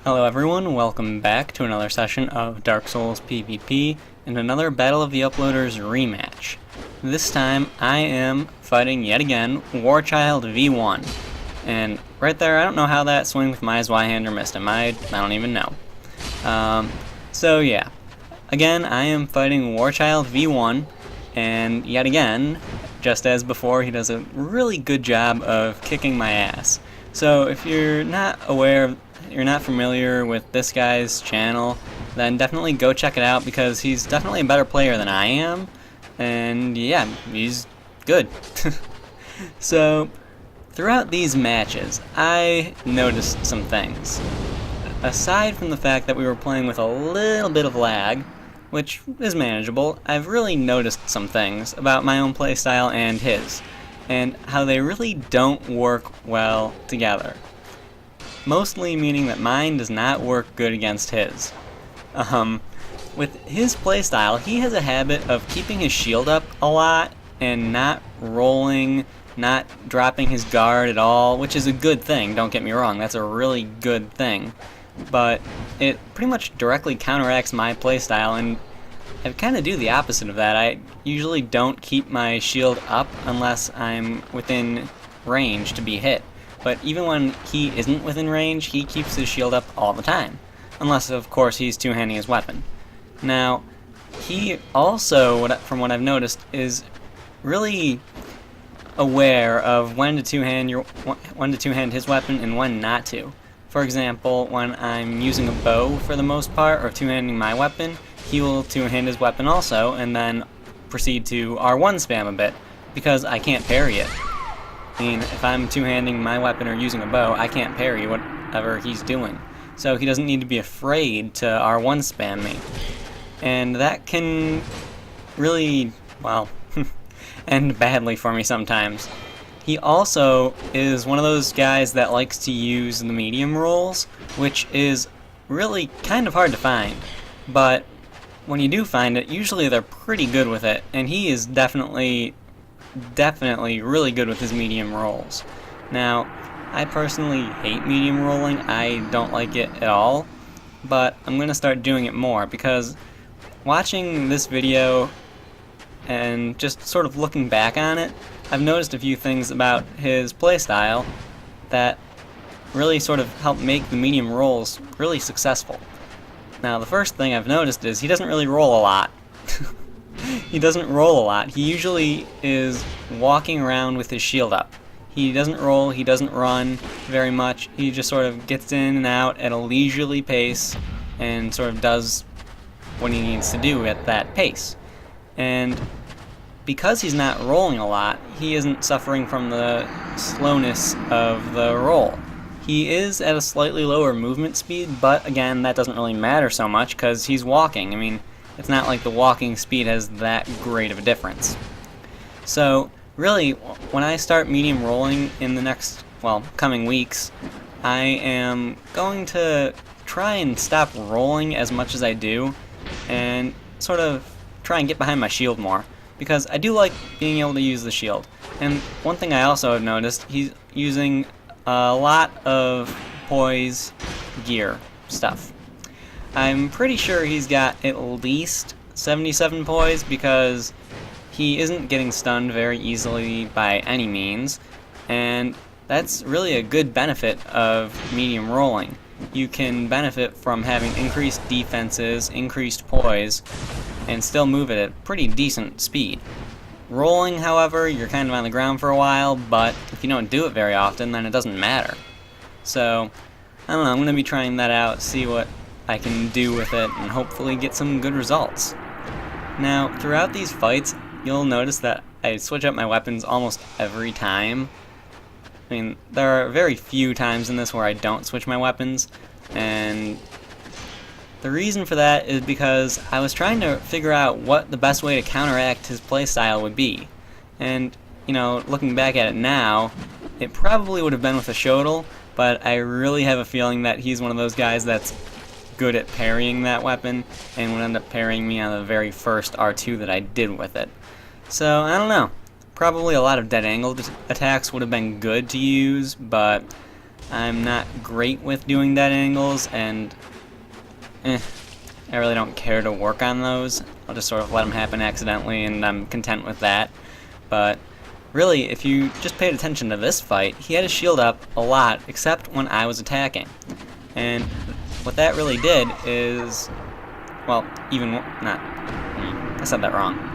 Hello everyone, welcome back to another session of Dark Souls PvP and another Battle of the Uploaders rematch. This time I am fighting yet again WaRcHiLdv1. And right there, I don't know how that swing with my Zweihander missed him. I don't even know. So yeah, again I am fighting WaRcHiLdv1, and yet again, just as before, he does a really good job of kicking my ass. So if you're not familiar with this guy's channel, then definitely go check it out because he's definitely a better player than I am, and yeah, he's good. So throughout these matches, I noticed some things. Aside from the fact that we were playing with a little bit of lag, which is manageable, I've really noticed some things about my own playstyle and his, and how they really don't work well together. Mostly meaning that mine does not work good against his. With his playstyle, he has a habit of keeping his shield up a lot and not rolling, not dropping his guard at all, which is a good thing, don't get me wrong, that's a really good thing. But it pretty much directly counteracts my playstyle, and I kind of do the opposite of that. I usually don't keep my shield up unless I'm within range to be hit. But even when he isn't within range, he keeps his shield up all the time. Unless, of course, he's two-handing his weapon. Now, he also, from what I've noticed, is really aware of when to two-hand his weapon and when not to. For example, when I'm using a bow for the most part, or two-handing my weapon, he will two-hand his weapon also, and then proceed to R1 spam a bit, because I can't parry it. I mean, if I'm two-handing my weapon or using a bow, I can't parry whatever he's doing. So he doesn't need to be afraid to R1 spam me. And that can really, well, end badly for me sometimes. He also is one of those guys that likes to use the medium rolls, which is really kind of hard to find. But when you do find it, usually they're pretty good with it, and he is definitely really good with his medium rolls. Now, I personally hate medium rolling. I don't like it at all, but I'm going to start doing it more because watching this video and just sort of looking back on it, I've noticed a few things about his playstyle that really sort of help make the medium rolls really successful. Now, the first thing I've noticed is he doesn't really roll a lot. He doesn't roll a lot. He usually is walking around with his shield up. He doesn't roll, he doesn't run very much. He just sort of gets in and out at a leisurely pace and sort of does what he needs to do at that pace. And because he's not rolling a lot, he isn't suffering from the slowness of the roll. He is at a slightly lower movement speed, but again, that doesn't really matter so much because he's walking. I mean, it's not like the walking speed has that great of a difference. So, really, when I start medium rolling in the next, coming weeks, I am going to try and stop rolling as much as I do and sort of try and get behind my shield more, because I do like being able to use the shield. And one thing I also have noticed, he's using a lot of poise gear stuff. I'm pretty sure he's got at least 77 poise because he isn't getting stunned very easily by any means, and that's really a good benefit of medium rolling. You can benefit from having increased defenses, increased poise, and still move at a pretty decent speed. Rolling, however, you're kind of on the ground for a while, but if you don't do it very often, then it doesn't matter. So, I don't know, I'm going to be trying that out, see what I can do with it, and hopefully get some good results. Now, throughout these fights, you'll notice that I switch up my weapons almost every time. I mean, there are very few times in this where I don't switch my weapons, and the reason for that is because I was trying to figure out what the best way to counteract his playstyle would be. And, you know, looking back at it now, it probably would have been with a Shodel, but I really have a feeling that he's one of those guys that's good at parrying that weapon and would end up parrying me on the very first R2 that I did with it. So, I don't know. Probably a lot of dead angle attacks would have been good to use, but I'm not great with doing dead angles, and I really don't care to work on those. I'll just sort of let them happen accidentally, and I'm content with that. But really, if you just paid attention to this fight, he had his shield up a lot, except when I was attacking. And what that really did is, well, I said that wrong.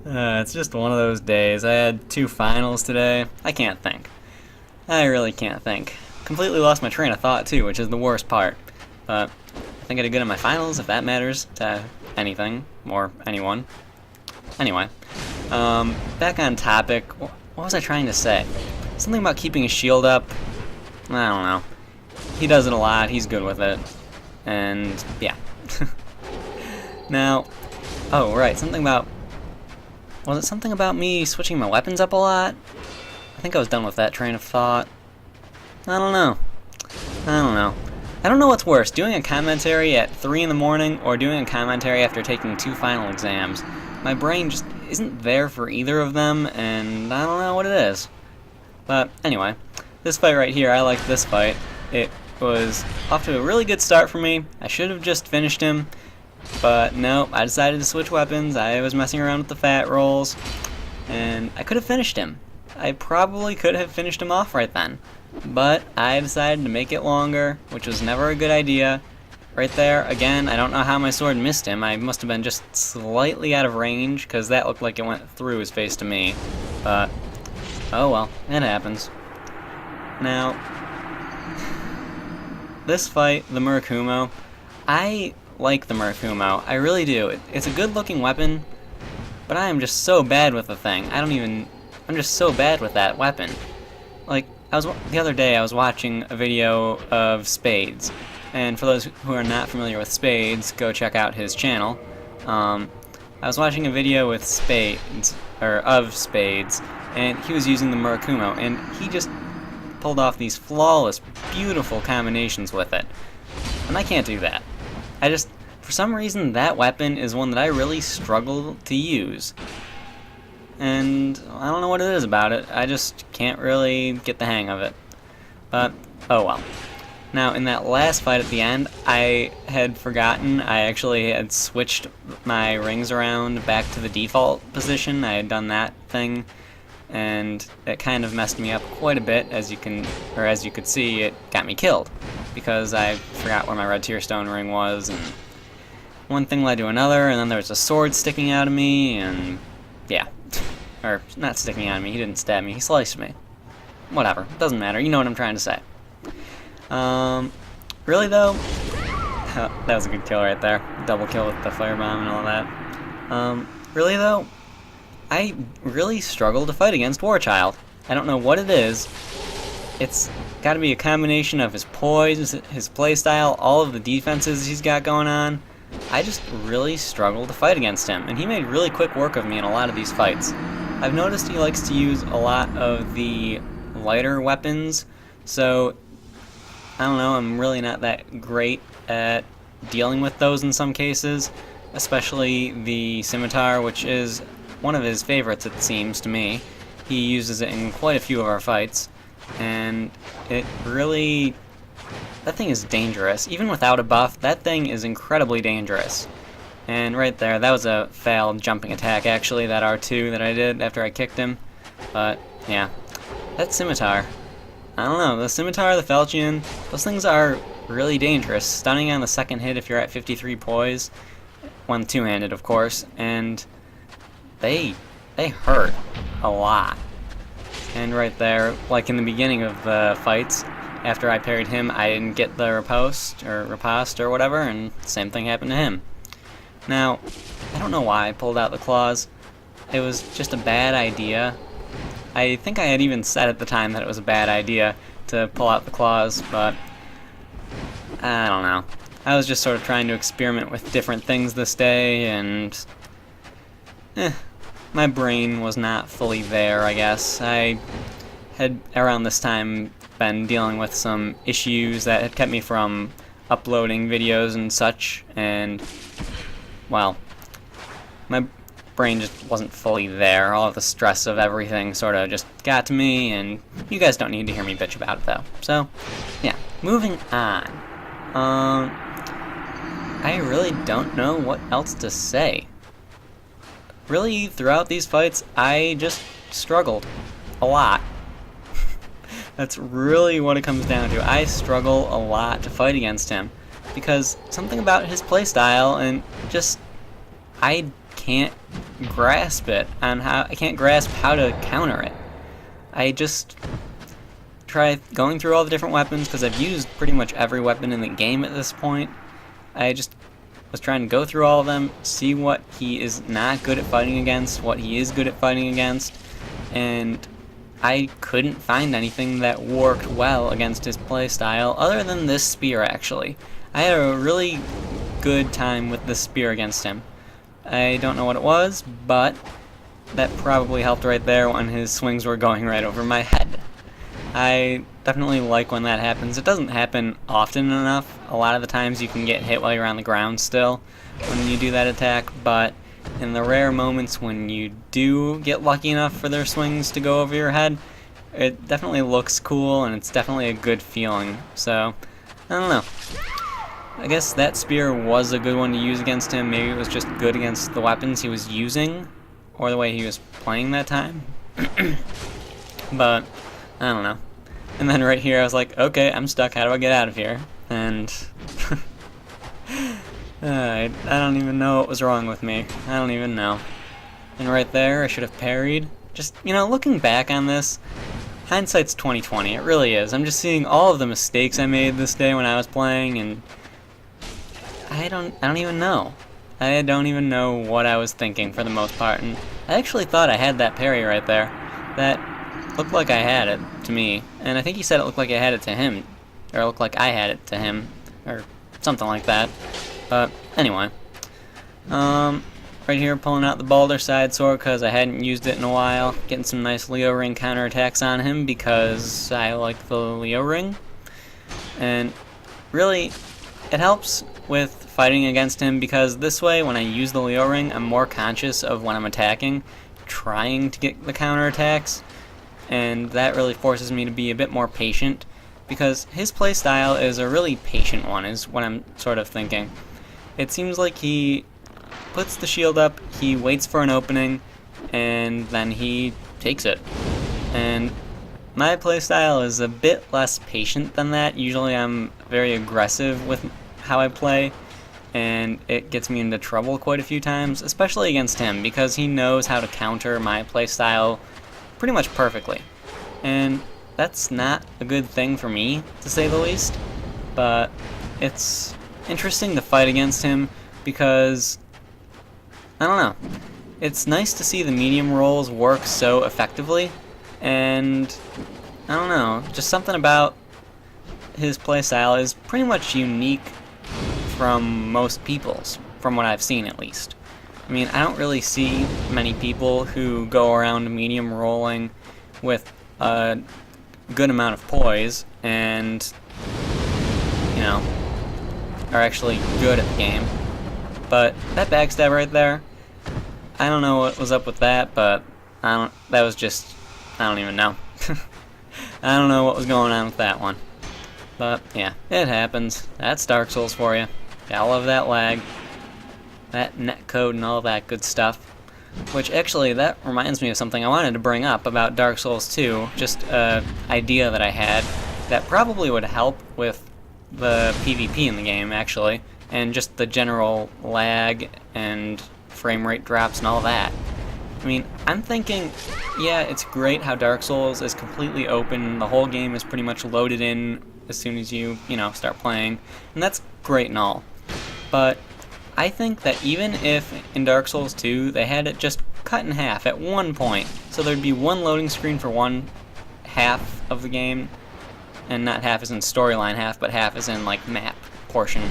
It's just one of those days. I had 2 finals today. I can't think. I really can't think. Completely lost my train of thought too, which is the worst part. But I think I did good in my finals, if that matters to anything or anyone. Anyway, back on topic. What was I trying to say? Something about keeping his shield up. I don't know. He does it a lot. He's good with it. And yeah. Now, oh right, was it something about me switching my weapons up a lot? I think I was done with that train of thought. I don't know. I don't know what's worse, doing a commentary at 3 in the morning or doing a commentary after taking 2 final exams. My brain just isn't there for either of them, and I don't know what it is. But anyway, this fight right here, I like this fight. It was off to a really good start for me. I should have just finished him. But no, I decided to switch weapons. I was messing around with the fat rolls, and I could have finished him. I probably could have finished him off right then. But I decided to make it longer, which was never a good idea. Right there, again, I don't know how my sword missed him. I must have been just slightly out of range, because that looked like it went through his face to me. But, oh well, it happens. Now, this fight, the Murakumo, I like the Murakumo. I really do. It's a good-looking weapon, but I am just so bad with the thing. I'm just so bad with that weapon. Like, the other day I was watching a video of Spades, and for those who are not familiar with Spades, go check out his channel. I was watching a video with of Spades, and he was using the Murakumo, and he just pulled off these flawless, beautiful combinations with it. And I can't do that. For some reason, that weapon is one that I really struggle to use. And I don't know what it is about it. I just can't really get the hang of it. But, oh well. Now, in that last fight at the end, I had forgotten. I actually had switched my rings around back to the default position. I had done that thing, and it kind of messed me up quite a bit. As you could see, it got me killed because I forgot where my red tier stone ring was, and one thing led to another, and then there was a sword sticking out of me, and yeah. Or, not sticking out of me, he didn't stab me, he sliced me. Whatever, doesn't matter, you know what I'm trying to say. Really though, that was a good kill right there. Double kill with the firebomb and all that. Really though, I really struggle to fight against WaRcHiLdv. I don't know what it is. It's gotta be a combination of his poise, his playstyle, all of the defenses he's got going on. I just really struggle to fight against him, and he made really quick work of me in a lot of these fights. I've noticed he likes to use a lot of the lighter weapons, so I don't know, I'm really not that great at dealing with those in some cases, especially the scimitar, which is one of his favorites, it seems to me. He uses it in quite a few of our fights, and it really... that thing is dangerous. Even without a buff, that thing is incredibly dangerous. And right there, that was a failed jumping attack, actually, that R2 that I did after I kicked him. But, yeah. That scimitar. I don't know, the scimitar, the falchion, those things are really dangerous. Stunning on the second hit if you're at 53 poise. When two-handed, of course. And they hurt a lot. And right there, like in the beginning of the fights, after I parried him, I didn't get the riposte or whatever, and same thing happened to him. Now, I don't know why I pulled out the claws. It was just a bad idea. I think I had even said at the time that it was a bad idea to pull out the claws, but I don't know. I was just sort of trying to experiment with different things this day, and my brain was not fully there, I guess. I had, around this time, been dealing with some issues that had kept me from uploading videos and such, and well, brain just wasn't fully there. All of the stress of everything sort of just got to me, and you guys don't need to hear me bitch about it, though. So, yeah, moving on. I really don't know what else to say. Really, throughout these fights, I just struggled a lot. That's really what it comes down to. I struggle a lot to fight against him, because something about his playstyle and just I can't grasp it on how I can't grasp how to counter it. I just try going through all the different weapons because I've used pretty much every weapon in the game at this point. I just was trying to go through all of them, see what he is not good at fighting against, what he is good at fighting against, and I couldn't find anything that worked well against his playstyle other than this spear, actually. I had a really good time with this spear against him. I don't know what it was, but that probably helped right there when his swings were going right over my head. I definitely like when that happens. It doesn't happen often enough. A lot of the times you can get hit while you're on the ground still when you do that attack, but in the rare moments when you do get lucky enough for their swings to go over your head, it definitely looks cool and it's definitely a good feeling. So, I don't know. I guess that spear was a good one to use against him. Maybe it was just good against the weapons he was using or the way he was playing that time. But, I don't know. And then right here I was like, okay, I'm stuck, how do I get out of here? And I don't even know what was wrong with me. I don't even know. And right there, I should have parried. Just, looking back on this, hindsight's 20/20. It really is. I'm just seeing all of the mistakes I made this day when I was playing, and I don't even know. I don't even know what I was thinking for the most part. And I actually thought I had that parry right there. That looked like I had it to me, and I think he said it looked like I had it to him, or it looked like I had it to him, or something like that. But anyway, right here pulling out the Balder side sword because I hadn't used it in a while, getting some nice Leo ring counterattacks on him because I like the Leo ring, and really it helps with fighting against him because this way when I use the Leo ring I'm more conscious of when I'm attacking, trying to get the counterattacks, and that really forces me to be a bit more patient because his playstyle is a really patient one is what I'm sort of thinking. It seems like he puts the shield up, he waits for an opening, and then he takes it. And my playstyle is a bit less patient than that. Usually I'm very aggressive with how I play, and it gets me into trouble quite a few times, especially against him, because he knows how to counter my playstyle pretty much perfectly. And that's not a good thing for me, to say the least, but it's interesting to fight against him because, I don't know, it's nice to see the medium rolls work so effectively, and I don't know, just something about his playstyle is pretty much unique from most people's, from what I've seen at least. I mean, I don't really see many people who go around medium rolling with a good amount of poise and, are actually good at the game. But that backstab right there, I don't know what was up with that, but I don't even know. I don't know what was going on with that one. But yeah, it happens. That's Dark Souls for you. Gotta love that lag, that netcode and all that good stuff. Which actually, that reminds me of something I wanted to bring up about Dark Souls 2, just an idea that I had that probably would help with the PvP in the game, actually, and just the general lag and frame rate drops and all that. I mean, I'm thinking, yeah, it's great how Dark Souls is completely open, the whole game is pretty much loaded in as soon as you, start playing, and that's great and all. But I think that even if in Dark Souls 2 they had it just cut in half at one point, so there'd be one loading screen for one half of the game, and not half as in storyline half, but half as in like map portion.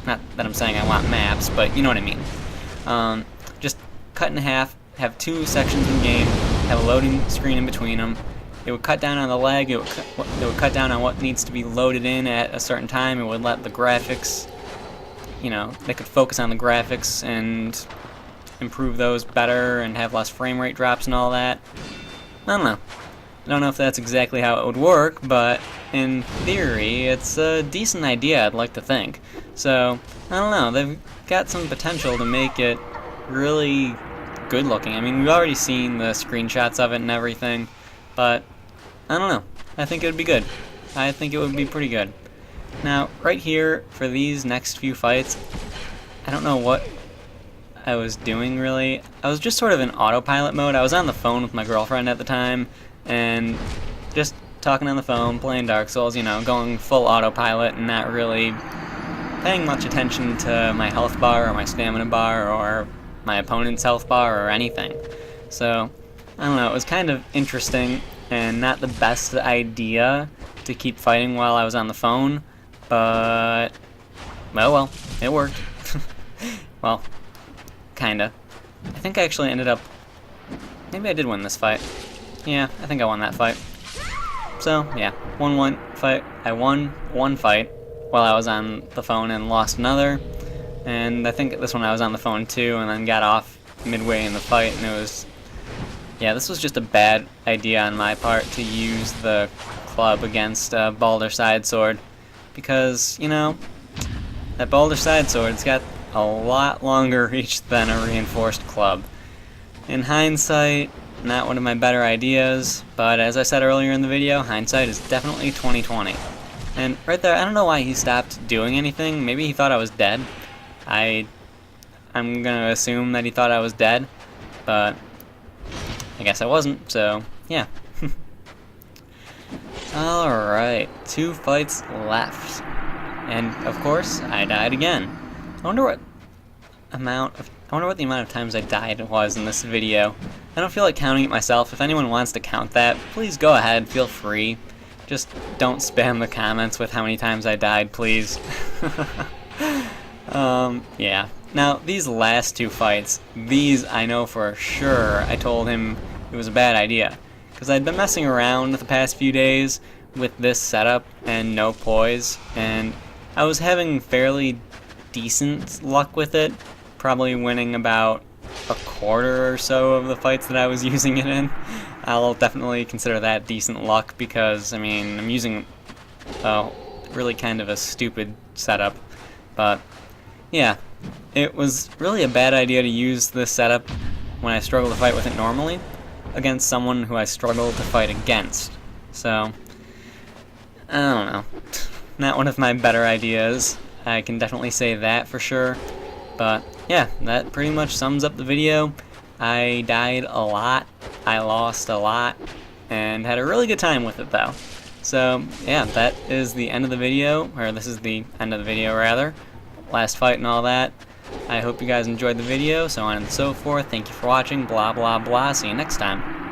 Not that I'm saying I want maps, but you know what I mean. Just cut in half, have two sections in the game, have a loading screen in between them. It would cut down on the lag, it would cut down on what needs to be loaded in at a certain time, it would let the graphics, they could focus on the graphics and improve those better and have less frame rate drops and all that. I don't know. I don't know if that's exactly how it would work, but in theory, it's a decent idea, I'd like to think. So, I don't know, they've got some potential to make it really good looking. I mean, we've already seen the screenshots of it and everything, but I don't know. I think it would be good. I think it would be pretty good. Now, right here, for these next few fights, I don't know what I was doing really. I was just sort of in autopilot mode. I was on the phone with my girlfriend at the time, and just talking on the phone, playing Dark Souls, you know, going full autopilot and not really paying much attention to my health bar or my stamina bar or my opponent's health bar or anything. So, I don't know, it was kind of interesting and not the best idea to keep fighting while I was on the phone, but, well, it worked. Well, kinda. I think I actually ended up, maybe I did win this fight. Yeah, I think I won that fight. So, yeah, won one fight. I won one fight while I was on the phone and lost another. And I think this one I was on the phone too, and then got off midway in the fight, and it was... Yeah, this was just a bad idea on my part to use the club against Baldur Side Sword. Because, you know, that Baldur Side Sword's got a lot longer reach than a reinforced club. In hindsight, not one of my better ideas, but as I said earlier in the video, hindsight is definitely 20/20. And right there, I don't know why he stopped doing anything. Maybe he thought I was dead. I'm gonna assume that he thought I was dead, but I guess I wasn't, so yeah. Alright, 2 fights left. And of course, I died again. I wonder what the amount of times I died was in this video. I don't feel like counting it myself. If anyone wants to count that, please go ahead, feel free. Just don't spam the comments with how many times I died, please. Yeah. Now, these last 2 fights, these I know for sure I told him it was a bad idea. Because I'd been messing around the past few days with this setup and no poise, and I was having fairly decent luck with it, probably winning about a quarter or so of the fights that I was using it in. I'll definitely consider that decent luck because, I mean, I'm using really kind of a stupid setup, but yeah, it was really a bad idea to use this setup when I struggle to fight with it normally against someone who I struggle to fight against. So, I don't know. Not one of my better ideas. I can definitely say that for sure. But yeah, that pretty much sums up the video. I died a lot, I lost a lot, and had a really good time with it though. So yeah, that is the end of the video, or this is the end of the video rather. Last fight and all that. I hope you guys enjoyed the video, so on and so forth. Thank you for watching, blah blah blah. See you next time.